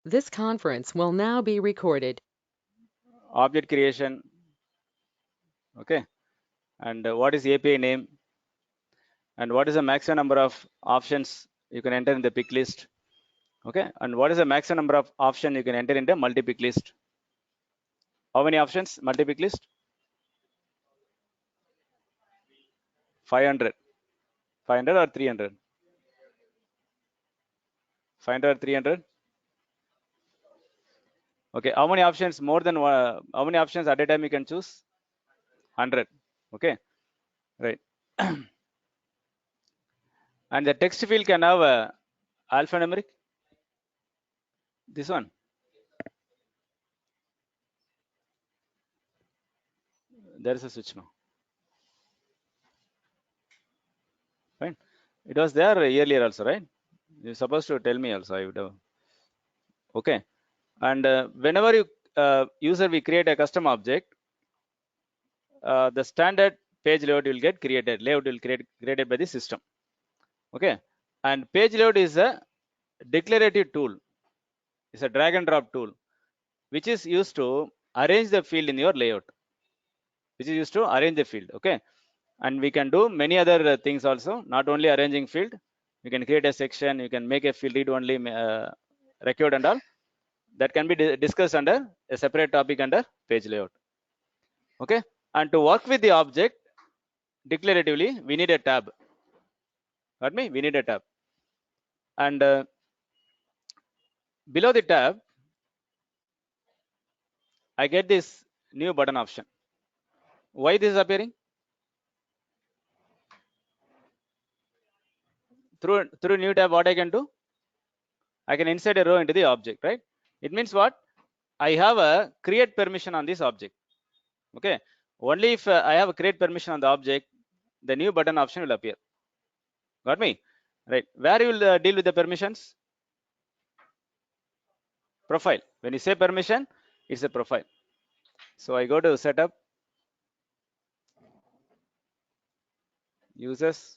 This conference will now be recorded. Object creation. Okay. And what is API name? And what is the maximum number of options you can enter in the pick list? Okay. And what is the maximum number of options you can enter in the multi-pick list? How many options? Multi-pick list? 500. 500 or 300? 500 or 300? Okay. How many options? More than how many options at a time you can choose? 100. Okay. Right. And the text field can have alphanumeric. This one. There is a switch now. Fine. It was there earlier also, right? You're supposed to tell me also. I would have. Okay. And whenever you user we create a custom object, the standard page layout will get created. Layout will created by the system. Okay. And page layout is a declarative tool. It's a drag and drop tool, which is used to arrange the field in your layout. Which is used to arrange the field. Okay. And we can do many other things also. Not only arranging field. You can create a section. You can make a field read only record and all. That can be discussed under a separate topic under page layout. Okay. And to work with the object declaratively, we need a tab. Got me? We need a tab. And below the tab, I get this new button option. Why this is appearing? Through new tab, what I can do? I can insert a row into the object, right? It means what? I have a create permission on this object. Okay. Only if I have a create permission on the object, the new button option will appear. Got me? Right. Where you will deal with the permissions? Profile. When you say permission, it's a profile. So I go to setup, users,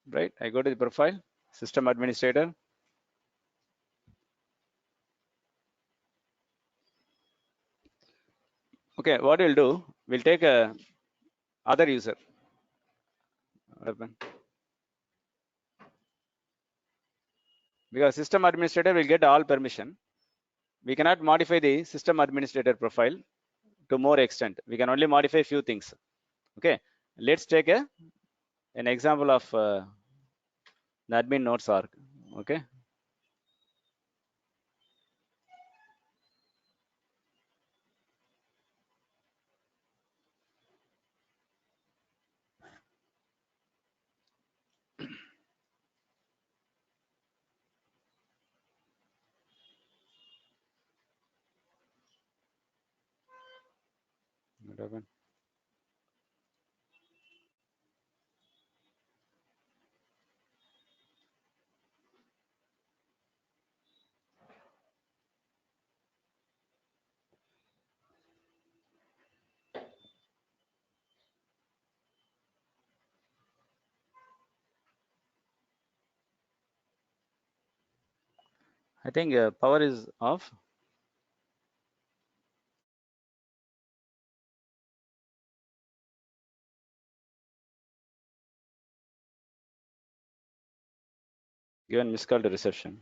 right? I go to the profile, system administrator. Okay, what we'll do, we'll take a other user. Because system administrator will get all permission. We cannot modify the system administrator profile to more extent. We can only modify a few things. Okay, let's take an example of the admin nodes org. Okay. What happened? I think power is off. Given missed call to reception.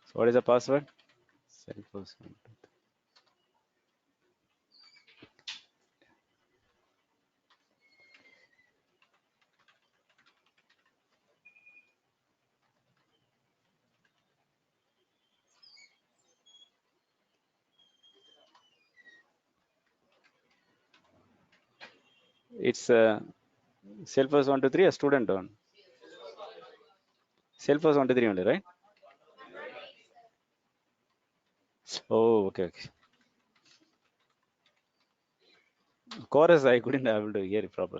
So what is the password? Salesforce. It's Salesforce 123 a student one. Salesforce 123 only, right? Oh, okay, okay. Chorus I couldn't able to hear it proper.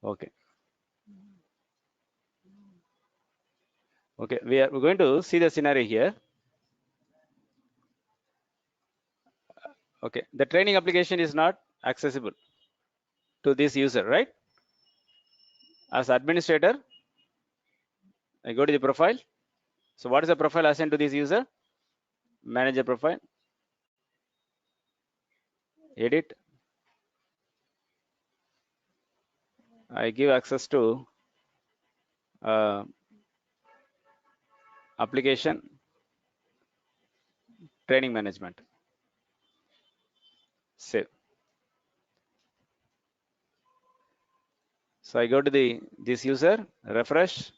Okay. Okay, we're going to see the scenario here. Okay, the training application is not accessible to this user, right? As administrator, I go to the profile. So what is the profile assigned to this user? Manager profile. Edit. I give access to uh, application training management. Save. So I go to this user, refresh.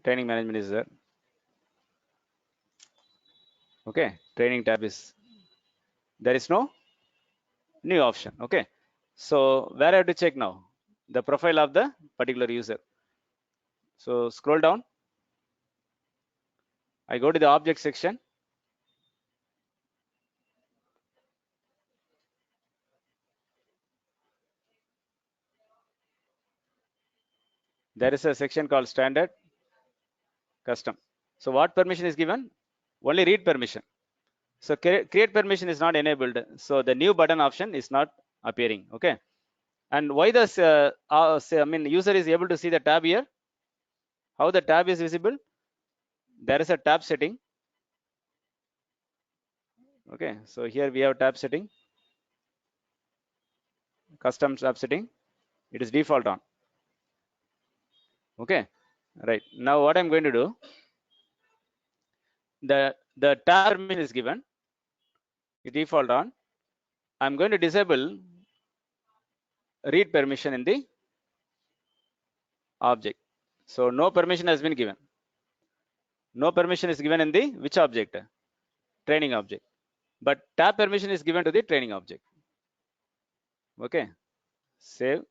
Training management is there. Okay, training tab is there is no new option. Okay, so where I have to check now? The profile of the particular user. So scroll down. I go to the object section. There is a section called standard custom. So what permission is given? Only read permission. So create permission is not enabled. So the new button option is not appearing. Okay. And why does user is able to see the tab here? How the tab is visible? There is a tab setting. Okay. So here we have tab setting, custom tab setting. It is default on. Okay. Right. Now what I'm going to do? The tab permission is given. Default on. I'm going to disable read permission in the object. So no permission has been given. No permission is given in the which object? Training object. But tab permission is given to the training object. Okay. Save.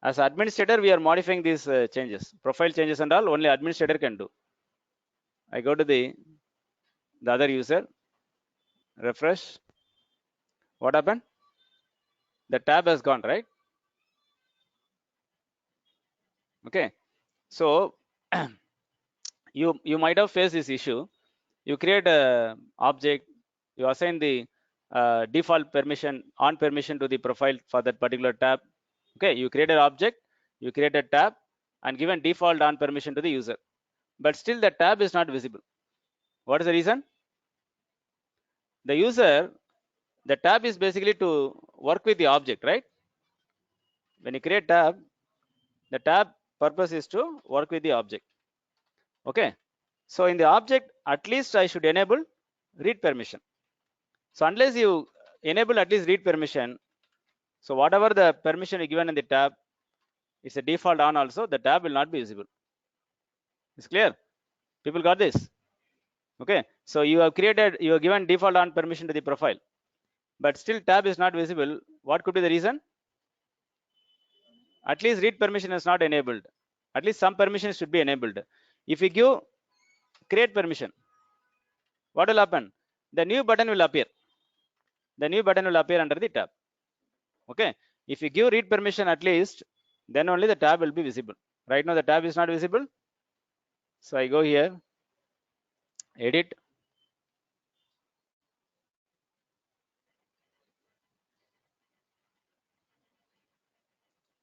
As administrator, we are modifying these changes. Profile changes and all only administrator can do. I go to the other user. Refresh. What happened? The tab has gone, right? Okay. So you might have faced this issue. You create a object, you assign the default permission on permission to the profile for that particular tab. Okay, you create an object, you create a tab and given default on permission to the user, but still the tab is not visible. What is the reason? The user, the tab is basically to work with the object, right? When you create tab, the tab purpose is to work with the object. Okay, so in the object, at least I should enable read permission. So unless you enable at least read permission, so whatever the permission you given in the tab is a default on also, the tab will not be visible. It's clear? People got this? Okay. So you have given default on permission to the profile, but still tab is not visible. What could be the reason? At least read permission is not enabled. At least some permissions should be enabled. If you give create permission, what will happen? The new button will appear. The new button will appear under the tab. Okay. If you give read permission at least, then only the tab will be visible. Right now the tab is not visible. So I go here, edit,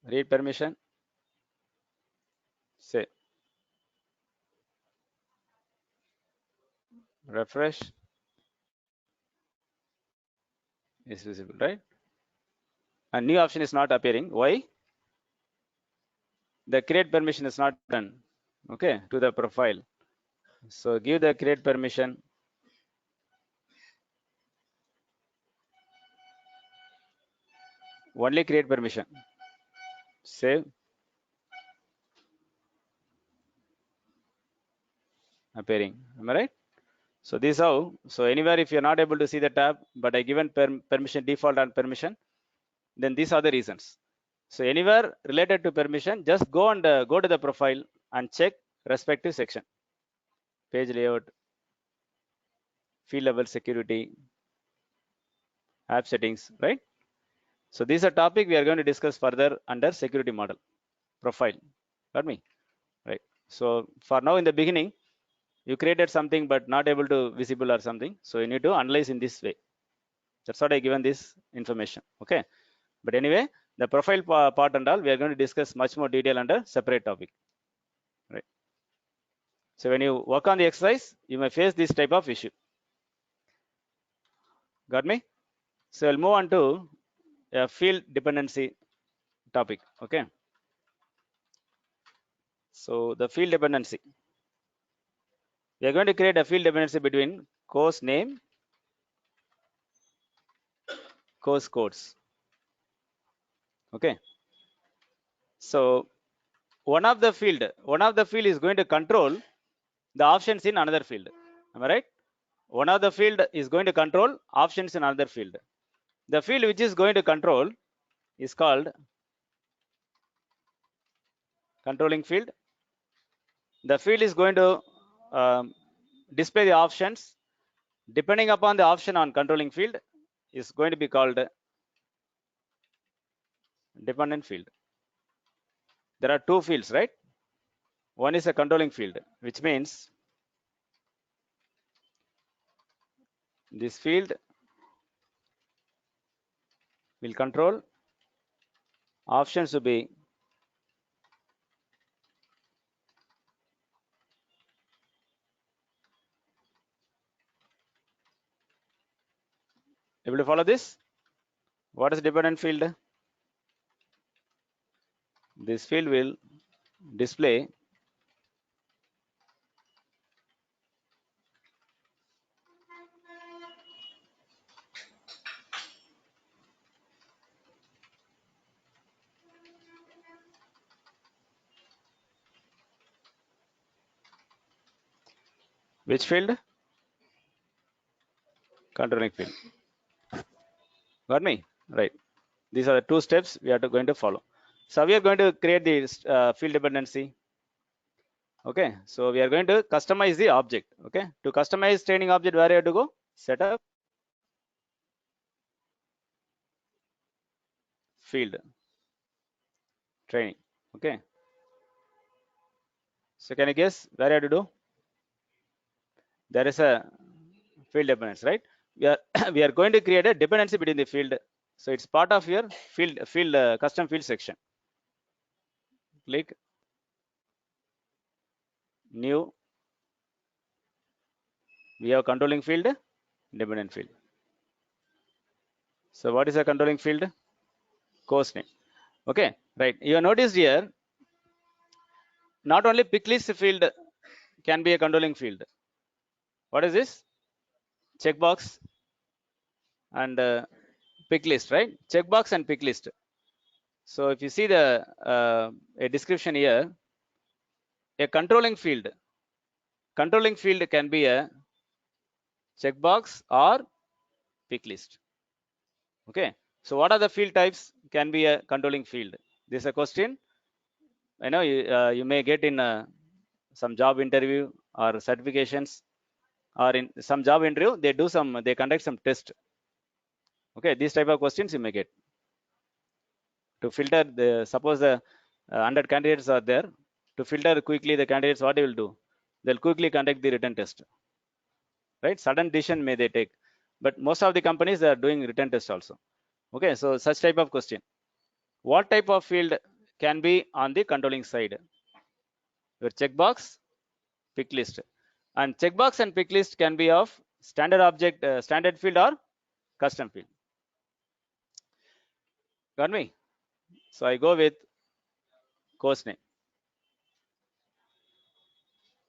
read permission, say, refresh, is visible, right? And new option is not appearing. Why? The create permission is not done, okay, to the profile. So give the create permission. Only create permission. Save. Appearing. Am I right? So this how. So anywhere if you're not able to see the tab, but I given permission default on permission, then these are the reasons. So anywhere related to permission, just go and go to the profile and check respective section. Page layout, field level security, app settings, right? So this is a topic we are going to discuss further under security model profile. Got me? Right. So for now in the beginning, you created something but not able to visible or something. So you need to analyze in this way. That's what I given this information. Okay. But anyway, the profile part and all, we are going to discuss much more detail under separate topic. Right. So when you work on the exercise, you may face this type of issue. Got me? So we'll move on to a field dependency topic. Okay. So the field dependency. We are going to create a field dependency between course name, course codes. Okay. So one of the field is going to control the options in another field. Am I right? One of the field is going to control options in another field. The field which is going to control is called controlling field. The field is going to display the options depending upon the option on controlling field is going to be called dependent field. There are two fields, right? One is a controlling field, which means this field will control options to be able to follow this. What is dependent field? This field will display which field? Controlling field. Got me? Right. These are the two steps we are going to follow. So we are going to create this field dependency. Okay. So we are going to customize the object. Okay. To customize training object, where you have to go? Set up field training. Okay. So can you guess where you have to do? There is a field dependency, right? We are we are going to create a dependency between the field. So it's part of your field custom field section. Click new. We have controlling field, dependent field. So what is a controlling field? Course name. Okay, right. You have noticed here, not only pick list field can be a controlling field. What is this? Checkbox and pick list, right? Checkbox and pick list. So if you see the a description here, a controlling field can be a checkbox or pick list. Okay. So what are the field types can be a controlling field? This is a question. I know you may get in some job interview or certifications, or in some job interview they conduct some test. Okay, these type of questions you may get to filter the, suppose the 100 candidates are there, to filter quickly the candidates, what they will do, they'll quickly conduct the written test, right? Sudden decision may they take, but most of the companies they are doing written test also. Okay, so such type of question. What type of field can be on the controlling side? Your checkbox, pick list, and checkbox and pick list can be of standard object, standard field or custom field. Got me? So I go with course name.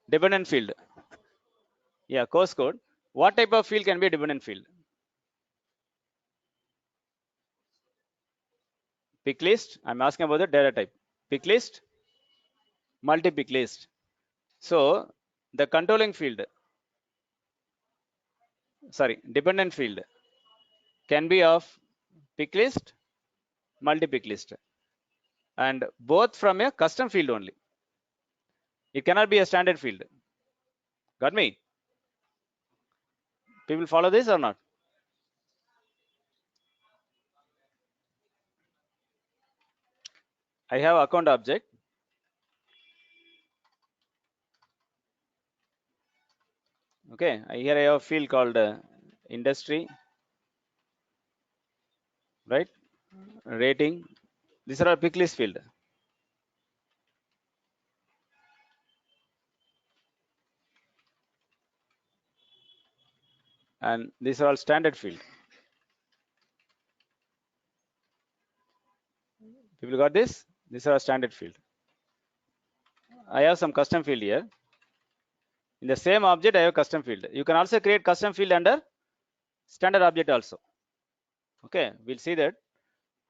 Dependent field. Yeah, course code. What type of field can be a dependent field? Pick list. I'm asking about the data type. Pick list, multi-pick list. So the controlling field, sorry, dependent field can be of pick list, multi-pick list, and both from a custom field only. It cannot be a standard field. Got me? People follow this or not? I have account object. Okay, here I have a field called industry, right? Rating. These are all pick list field, and these are all standard field. People got this? These are standard field. I have some custom field here. In the same object, I have custom field. You can also create custom field under standard object also. Okay, we'll see that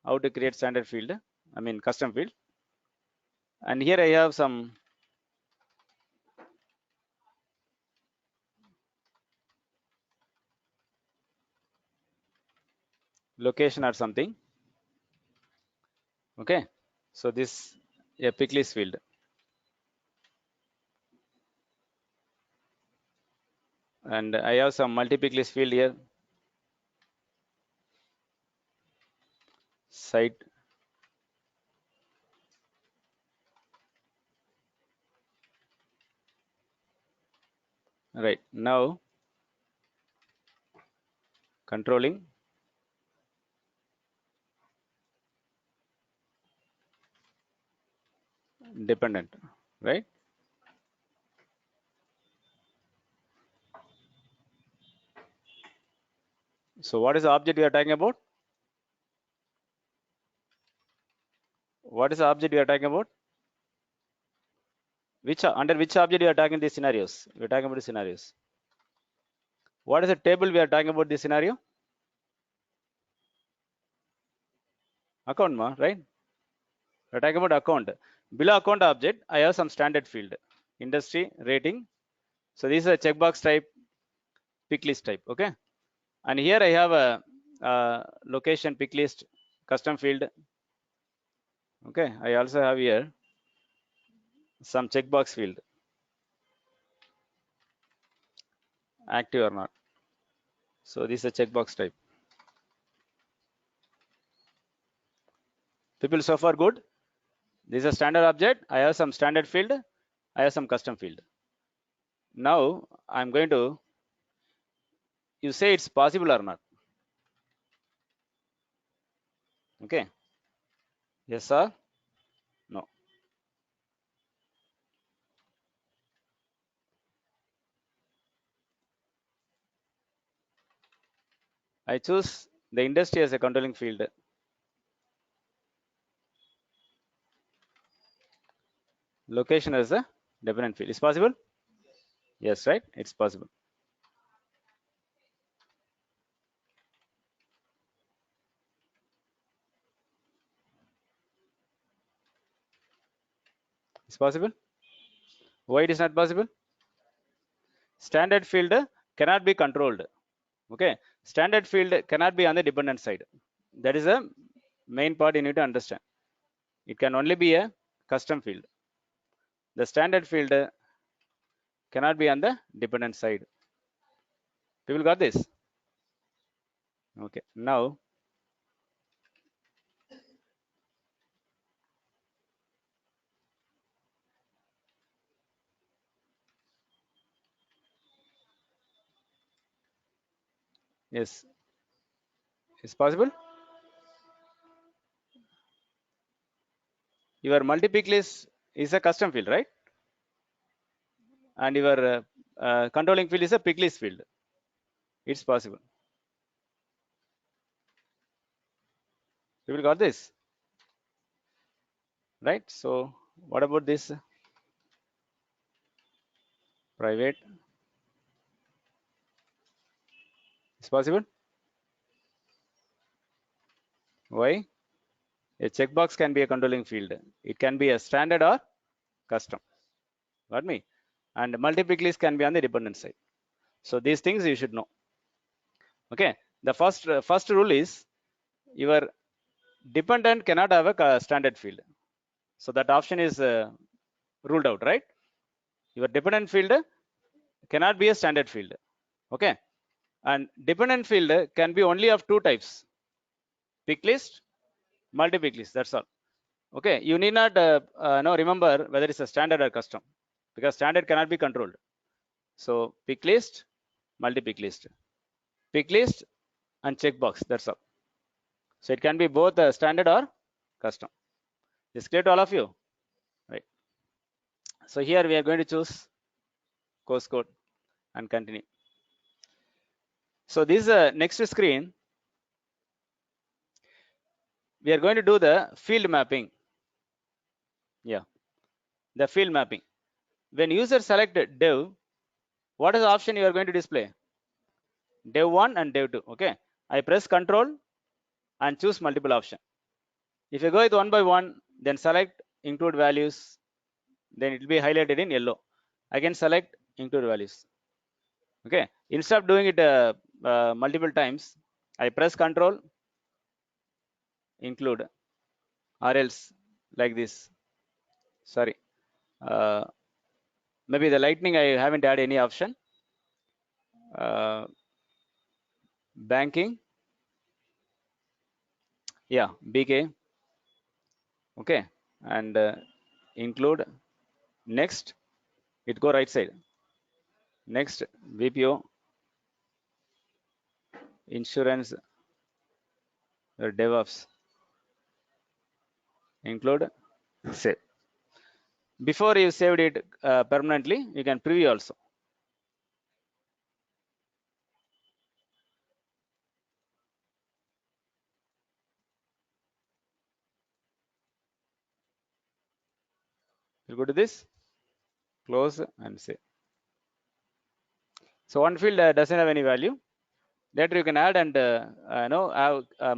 how to create standard field. I mean custom field. And here I have some location or something. Okay, so this a pick list field. And I have some multi-pick list field here. Site. Right, now controlling dependent, right? So what is the object we are talking about? What is the object we are talking about? Which under which object we are talking these scenarios? We are talking about the scenarios. What is the table we are talking about this scenario? Account, right? We are talking about account. Below account object, I have some standard field. Industry, rating. So this is a checkbox type, pick list type. Okay. And here I have a location pick list custom field. Okay. I also have here some checkbox field, active or not. So this is a checkbox type. People so far good. This is a standard object. I have some standard field. I have some custom field. Now I'm going to, you say it's possible or not. Okay. Yes or no. I choose the industry as a controlling field. Location as a dependent field. Is possible? Yes, right? It's possible. It's possible. Why it is not possible? Standard field cannot be controlled. Okay. Standard field cannot be on the dependent side. That is a main part you need to understand. It can only be a custom field. The standard field cannot be on the dependent side. People got this? Okay. Now, yes, it's possible. Your multi-pick list is a custom field, right? And your controlling field is a pick list field. It's possible. People got this? Right? So, what about this? Private. It's possible. Why? A checkbox can be a controlling field. It can be a standard or custom. Got me? And multi-pick list can be on the dependent side. So these things you should know. Okay. The first rule is your dependent cannot have a standard field. So that option is ruled out, right? Your dependent field cannot be a standard field. Okay. And dependent field can be only of two types: pick list, multi-pick list. That's all. Okay. You need not remember whether it's a standard or custom, because standard cannot be controlled. So pick list, multi-pick list, pick list and checkbox, that's all. So it can be both standard or custom. Is clear to all of you? Right. So here we are going to choose course code and continue. So this is next screen. We are going to do the field mapping. Yeah, the field mapping. When user select dev, what is the option you are going to display? Dev 1 and dev 2. Okay. I press control and choose multiple option. If you go with one by one, then select include values, then it will be highlighted in yellow. I can select include values. Okay. Instead of doing it multiple times, I press control, include, or else like this. Sorry. Uh, Maybe the lightning I haven't had any option. Banking. Yeah, BK. Okay. And include next. It go right side. Next VPO, insurance, DevOps, include save. Before you saved it permanently, you can preview also. You go to this, close and save. So one field doesn't have any value. Later you can add and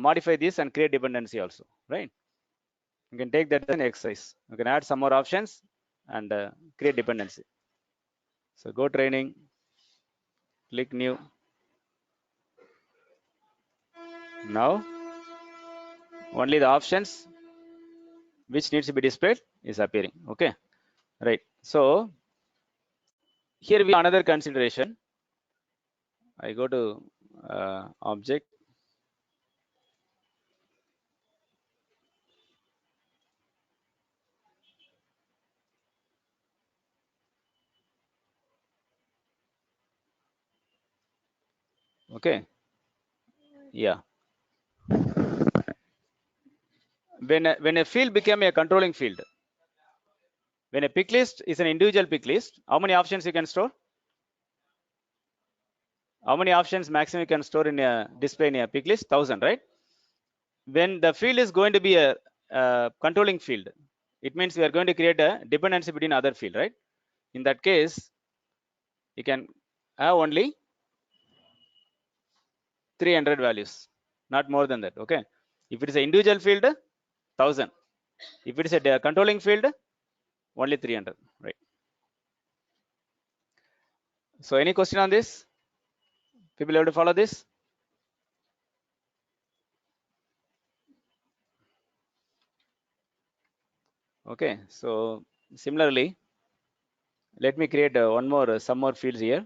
modify this and create dependency also, right? You can take that as an exercise. You can add some more options and create dependency. So go training, click new. Now only the options which needs to be displayed is appearing. Okay, right. So here we have another consideration. I go to object. Okay, yeah. When a field became a controlling field, when a pick list is an individual pick list, how many options you can store? How many options maximum you can store in a display in a pick list? 1000, right? When the field is going to be a controlling field, it means we are going to create a dependency between other field, right? In that case, you can have only 300 values, not more than that. Okay. If it is an individual field, 1000. If it is a controlling field, only 300, right? So any question on this? People able to follow this? Okay. So similarly, let me create one more, some more fields here.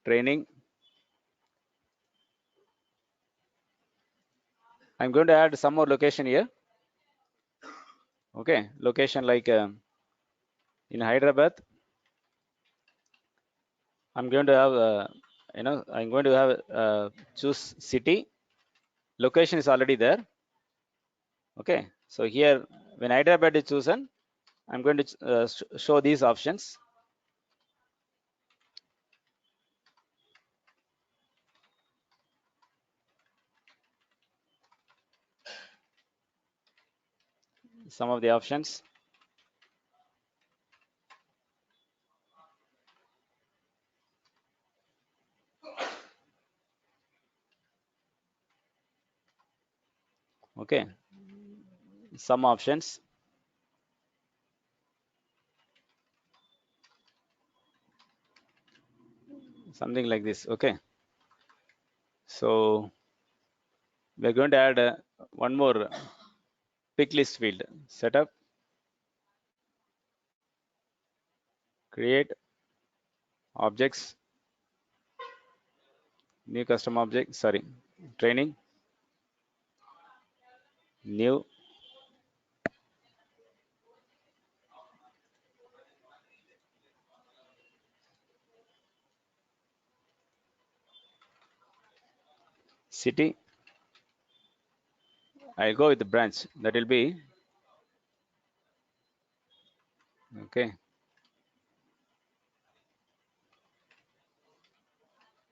Training. I'm going to add some more location here. Okay. Location like in Hyderabad. I'm going to have, I'm going to have choose city. Location is already there. Okay. So here, when Hyderabad is chosen, I'm going to show these options. Some of the options. Okay. Some options. Something like this. Okay. So we're going to add one more pick list field. Setup. Create objects. New custom object. Sorry. Training. New. city. I'll go with the branch. That will be okay,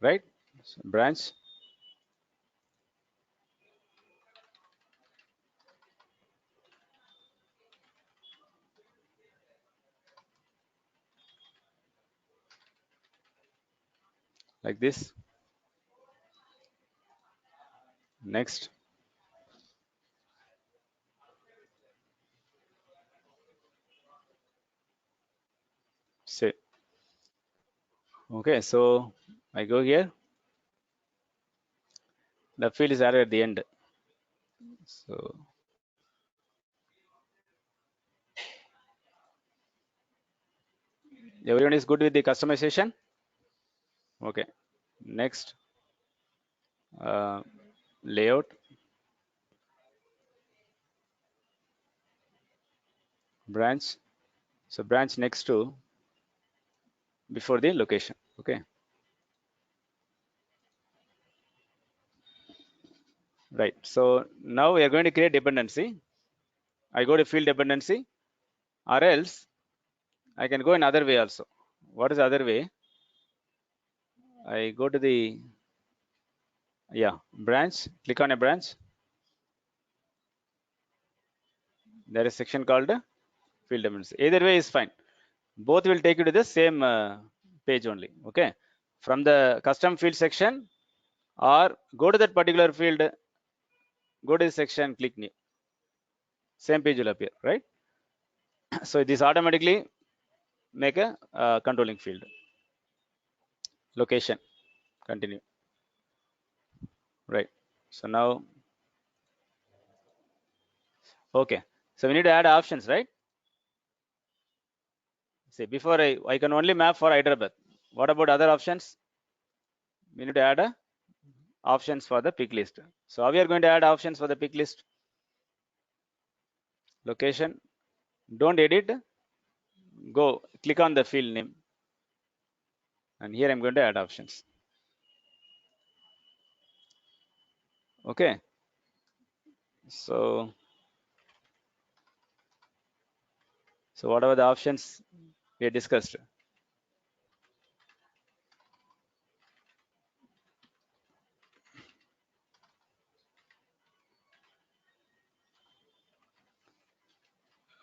right? So branch like this. Next, say okay. So I go here. The field is added at the end. So everyone is good with the customization. Okay. Next, uh, layout branch. So branch next to before the location. Okay. Right. So now we are going to create dependency. I go to field dependency, or else I can go another way also. What is the other way? I go to the branch. Click on a branch. There is a section called field dependency. Either way is fine. Both will take you to the same page only. Okay. From the custom field section, or go to that particular field, go to the section, click new. Same page will appear, right? So this automatically make a controlling field. Location, continue. Right. So now, okay. So we need to add options, right? See, before I can only map for Hyderabad. What about other options? We need to add options for the pick list. So how we are going to add options for the pick list? Location. Don't edit. Go click on the field name. And here I'm going to add options. Okay. So whatever the options we discussed.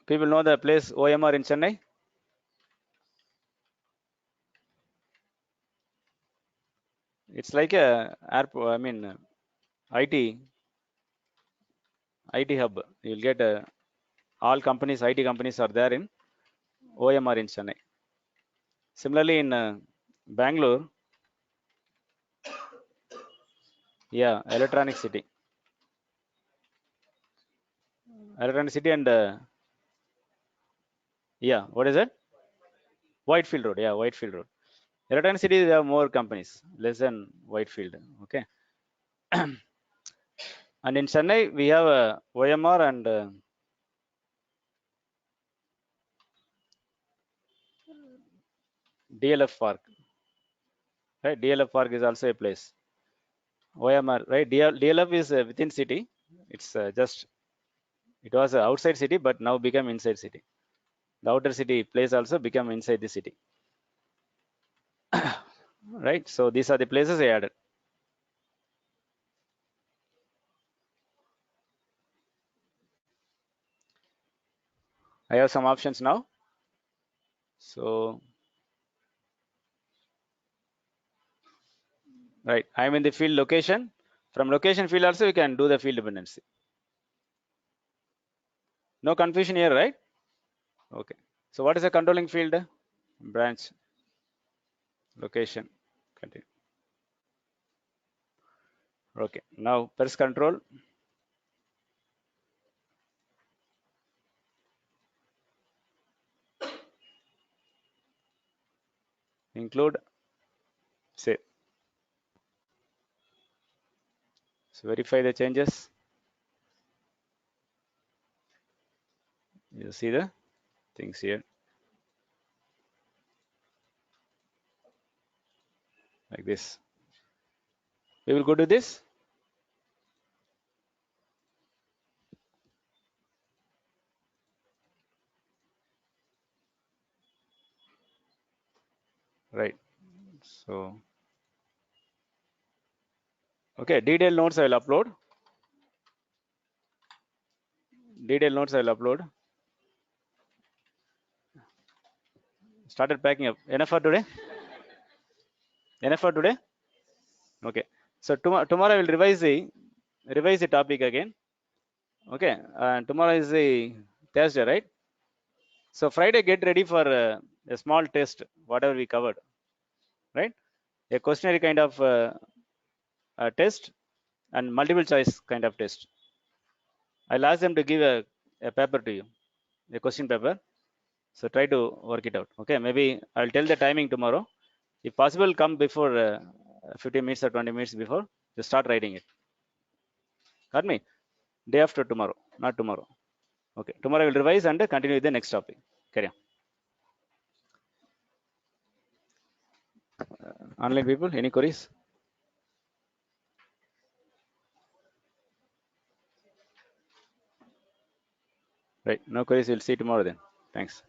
People know the place OMR in Chennai? It's like a airport, I mean, IT hub. You'll get all companies, IT companies are there in OMR in Chennai. Similarly, in Bangalore, Electronic City. Electronic City and what is it? Whitefield Road. Yeah, Whitefield Road. Electronic City, there are more companies, less than Whitefield. Okay. And in Chennai, we have OMR and DLF Park. Right, DLF Park is also a place. OMR, right? DLF is within city. It's it was outside city, but now become inside city. The outer city place also become inside the city. Right? So these are the places I added. I have some options now. So, right, I'm in the field location. From location field also, you can do the field dependency. No confusion here, right? Okay. So what is a controlling field? Branch, location, continue. Okay. Now press control. Include, save. So verify the changes. You see the things here like this. We will go to this. right? So, okay, detailed notes I will upload. Detailed notes I will upload. Started packing up. Enough for today? Enough for today? Okay. So tomorrow I will revise the topic again. Okay. And tomorrow is the Thursday, right? So Friday get ready for a small test, whatever we covered, right? A questionnaire kind of test and multiple choice kind of test. I'll ask them to give a paper to you, a question paper. So try to work it out. Okay. Maybe I'll tell the timing tomorrow. If possible, come before 15 minutes or 20 minutes before. Just start writing it. Got me? Day after tomorrow, not tomorrow. Okay. Tomorrow I will revise and continue with the next topic. Carry on. Online people, any queries? Right. No queries. We'll see you tomorrow then. Thanks.